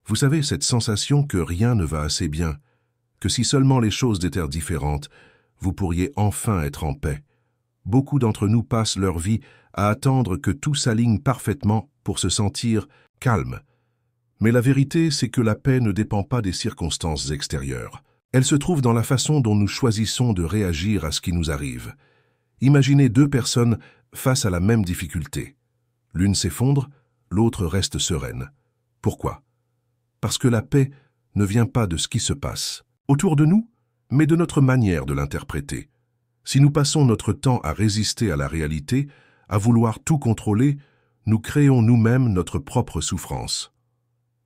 Vous savez, cette sensation que rien ne va assez bien, que si seulement les choses étaient différentes, vous pourriez enfin être en paix. Beaucoup d'entre nous passent leur vie à attendre que tout s'aligne parfaitement pour se sentir calme. Mais la vérité, c'est que la paix ne dépend pas des circonstances extérieures. Elle se trouve dans la façon dont nous choisissons de réagir à ce qui nous arrive. Imaginez deux personnes face à la même difficulté. L'une s'effondre, l'autre reste sereine. Pourquoi? Parce que la paix ne vient pas de ce qui se passe autour de nous, mais de notre manière de l'interpréter. Si nous passons notre temps à résister à la réalité, à vouloir tout contrôler, nous créons nous-mêmes notre propre souffrance.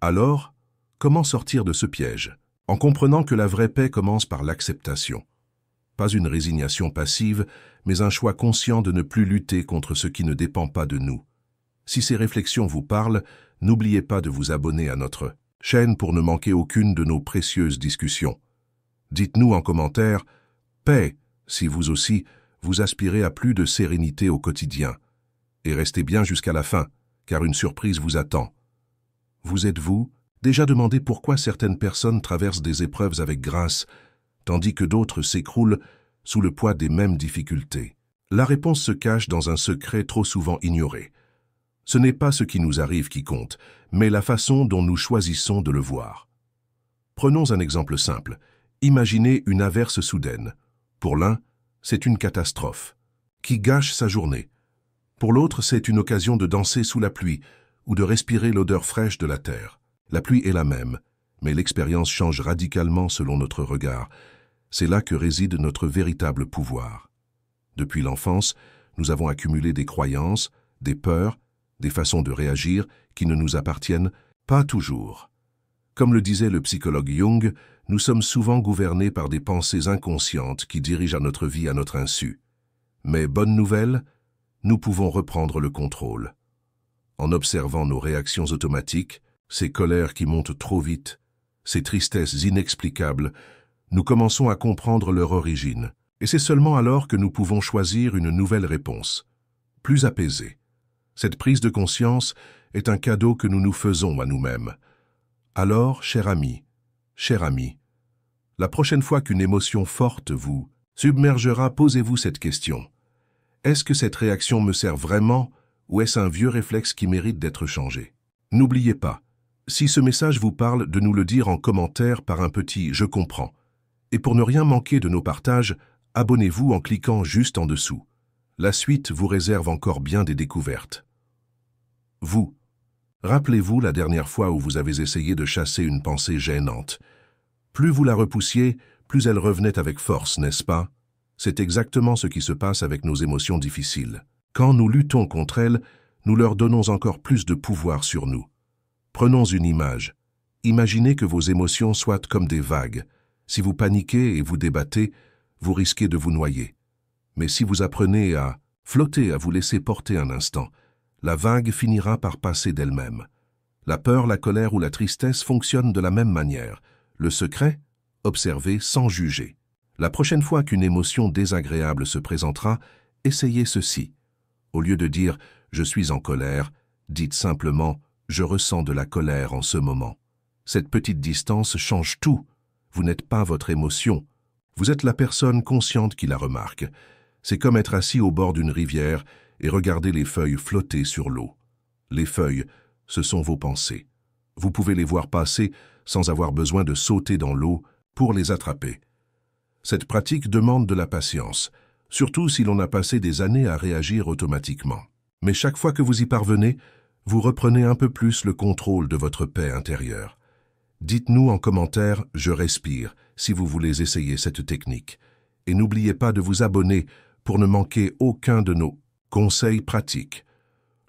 Alors, comment sortir de ce piège? En comprenant que la vraie paix commence par l'acceptation. Pas une résignation passive, mais un choix conscient de ne plus lutter contre ce qui ne dépend pas de nous. Si ces réflexions vous parlent, n'oubliez pas de vous abonner à notre chaîne pour ne manquer aucune de nos précieuses discussions. Dites-nous en commentaire « Paix » si vous aussi, vous aspirez à plus de sérénité au quotidien. Et restez bien jusqu'à la fin, car une surprise vous attend. Vous êtes-vous déjà demandé pourquoi certaines personnes traversent des épreuves avec grâce, tandis que d'autres s'écroulent sous le poids des mêmes difficultés? La réponse se cache dans un secret trop souvent ignoré. Ce n'est pas ce qui nous arrive qui compte, mais la façon dont nous choisissons de le voir. Prenons un exemple simple. Imaginez une averse soudaine. Pour l'un, c'est une catastrophe, qui gâche sa journée. Pour l'autre, c'est une occasion de danser sous la pluie ou de respirer l'odeur fraîche de la terre. La pluie est la même, mais l'expérience change radicalement selon notre regard. C'est là que réside notre véritable pouvoir. Depuis l'enfance, nous avons accumulé des croyances, des peurs, des façons de réagir qui ne nous appartiennent pas toujours. Comme le disait le psychologue Jung, nous sommes souvent gouvernés par des pensées inconscientes qui dirigent à notre vie à notre insu. Mais bonne nouvelle, nous pouvons reprendre le contrôle. En observant nos réactions automatiques, ces colères qui montent trop vite, ces tristesses inexplicables, nous commençons à comprendre leur origine. Et c'est seulement alors que nous pouvons choisir une nouvelle réponse, plus apaisée. Cette prise de conscience est un cadeau que nous nous faisons à nous-mêmes. Alors, cher ami, la prochaine fois qu'une émotion forte vous submergera, posez-vous cette question. Est-ce que cette réaction me sert vraiment ou est-ce un vieux réflexe qui mérite d'être changé? N'oubliez pas, si ce message vous parle, de nous le dire en commentaire par un petit « Je comprends ». Et pour ne rien manquer de nos partages, abonnez-vous en cliquant juste en dessous. La suite vous réserve encore bien des découvertes. Vous, rappelez-vous la dernière fois où vous avez essayé de chasser une pensée gênante. Plus vous la repoussiez, plus elle revenait avec force, n'est-ce pas? C'est exactement ce qui se passe avec nos émotions difficiles. Quand nous luttons contre elles, nous leur donnons encore plus de pouvoir sur nous. Prenons une image. Imaginez que vos émotions soient comme des vagues. Si vous paniquez et vous débattez, vous risquez de vous noyer. Mais si vous apprenez à flotter, à vous laisser porter un instant, la vague finira par passer d'elle-même. La peur, la colère ou la tristesse fonctionnent de la même manière. Le secret? Observez sans juger. La prochaine fois qu'une émotion désagréable se présentera, essayez ceci. Au lieu de dire « je suis en colère », dites simplement « je ressens de la colère en ce moment ». Cette petite distance change tout. Vous n'êtes pas votre émotion. Vous êtes la personne consciente qui la remarque. C'est comme être assis au bord d'une rivière et regarder les feuilles flotter sur l'eau. Les feuilles, ce sont vos pensées. Vous pouvez les voir passer sans avoir besoin de sauter dans l'eau pour les attraper. Cette pratique demande de la patience, surtout si l'on a passé des années à réagir automatiquement. Mais chaque fois que vous y parvenez, vous reprenez un peu plus le contrôle de votre paix intérieure. Dites-nous en commentaire « Je respire » si vous voulez essayer cette technique. Et n'oubliez pas de vous abonner pour ne manquer aucun de nos conseils pratiques.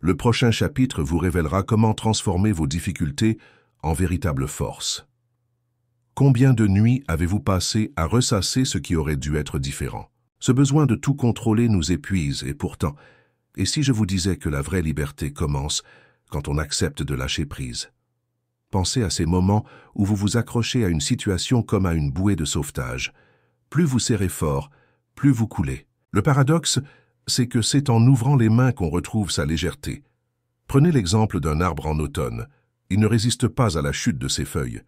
Le prochain chapitre vous révélera comment transformer vos difficultés en véritable force. Combien de nuits avez-vous passé à ressasser ce qui aurait dû être différent? Ce besoin de tout contrôler nous épuise et pourtant, et si je vous disais que la vraie liberté commence quand on accepte de lâcher prise? Pensez à ces moments où vous vous accrochez à une situation comme à une bouée de sauvetage. Plus vous serrez fort, plus vous coulez. Le paradoxe, c'est que c'est en ouvrant les mains qu'on retrouve sa légèreté. Prenez l'exemple d'un arbre en automne. Il ne résiste pas à la chute de ses feuilles.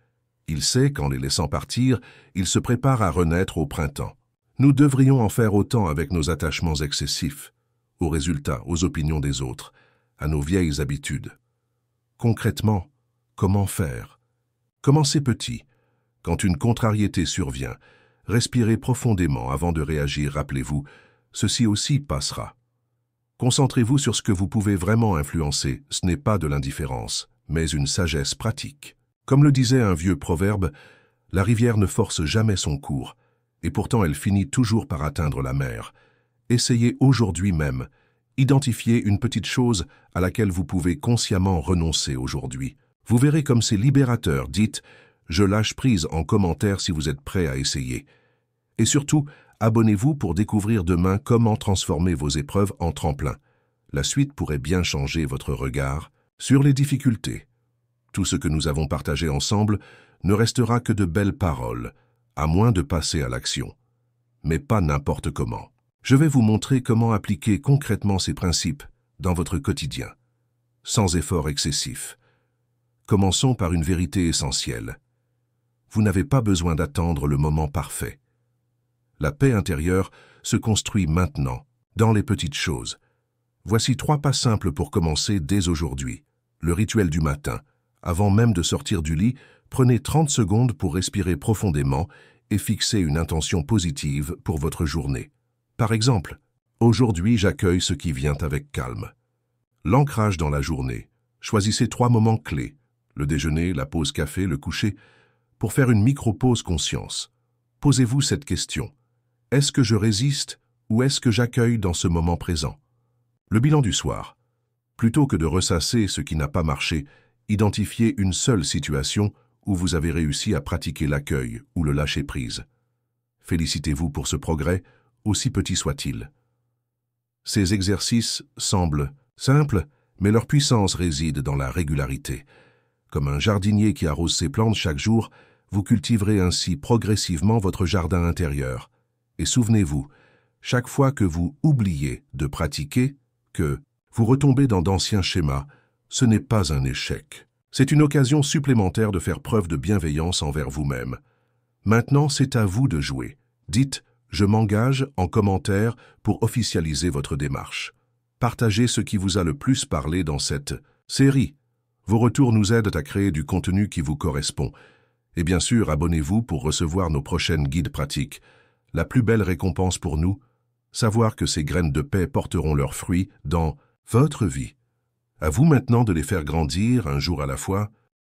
Il sait qu'en les laissant partir, il se prépare à renaître au printemps. Nous devrions en faire autant avec nos attachements excessifs, aux résultats, aux opinions des autres, à nos vieilles habitudes. Concrètement, comment faire? Commencez petit. Quand une contrariété survient, respirez profondément avant de réagir, rappelez-vous, ceci aussi passera. Concentrez-vous sur ce que vous pouvez vraiment influencer, ce n'est pas de l'indifférence, mais une sagesse pratique. Comme le disait un vieux proverbe, la rivière ne force jamais son cours, et pourtant elle finit toujours par atteindre la mer. Essayez aujourd'hui même, identifiez une petite chose à laquelle vous pouvez consciemment renoncer aujourd'hui. Vous verrez comme c'est libérateur, dites « Je lâche prise » en commentaire si vous êtes prêt à essayer. Et surtout, abonnez-vous pour découvrir demain comment transformer vos épreuves en tremplin. La suite pourrait bien changer votre regard sur les difficultés. Tout ce que nous avons partagé ensemble ne restera que de belles paroles, à moins de passer à l'action. Mais pas n'importe comment. Je vais vous montrer comment appliquer concrètement ces principes dans votre quotidien, sans effort excessif. Commençons par une vérité essentielle. Vous n'avez pas besoin d'attendre le moment parfait. La paix intérieure se construit maintenant, dans les petites choses. Voici 3 pas simples pour commencer dès aujourd'hui. Le rituel du matin. Avant même de sortir du lit, prenez 30 secondes pour respirer profondément et fixer une intention positive pour votre journée. Par exemple, aujourd'hui j'accueille ce qui vient avec calme. L'ancrage dans la journée. Choisissez 3 moments clés, le déjeuner, la pause café, le coucher, pour faire une micro-pause conscience. Posez-vous cette question. Est-ce que je résiste ou est-ce que j'accueille dans ce moment présent? Le bilan du soir. Plutôt que de ressasser ce qui n'a pas marché, identifiez une seule situation où vous avez réussi à pratiquer l'accueil ou le lâcher-prise. Félicitez-vous pour ce progrès, aussi petit soit-il. Ces exercices semblent simples, mais leur puissance réside dans la régularité. Comme un jardinier qui arrose ses plantes chaque jour, vous cultiverez ainsi progressivement votre jardin intérieur. Et souvenez-vous, chaque fois que vous oubliez de pratiquer, que vous retombez dans d'anciens schémas, ce n'est pas un échec. C'est une occasion supplémentaire de faire preuve de bienveillance envers vous-même. Maintenant, c'est à vous de jouer. Dites « Je m'engage » en commentaire pour officialiser votre démarche. Partagez ce qui vous a le plus parlé dans cette série. Vos retours nous aident à créer du contenu qui vous correspond. Et bien sûr, abonnez-vous pour recevoir nos prochaines guides pratiques. La plus belle récompense pour nous, savoir que ces graines de paix porteront leurs fruits dans votre vie. À vous maintenant de les faire grandir un jour à la fois.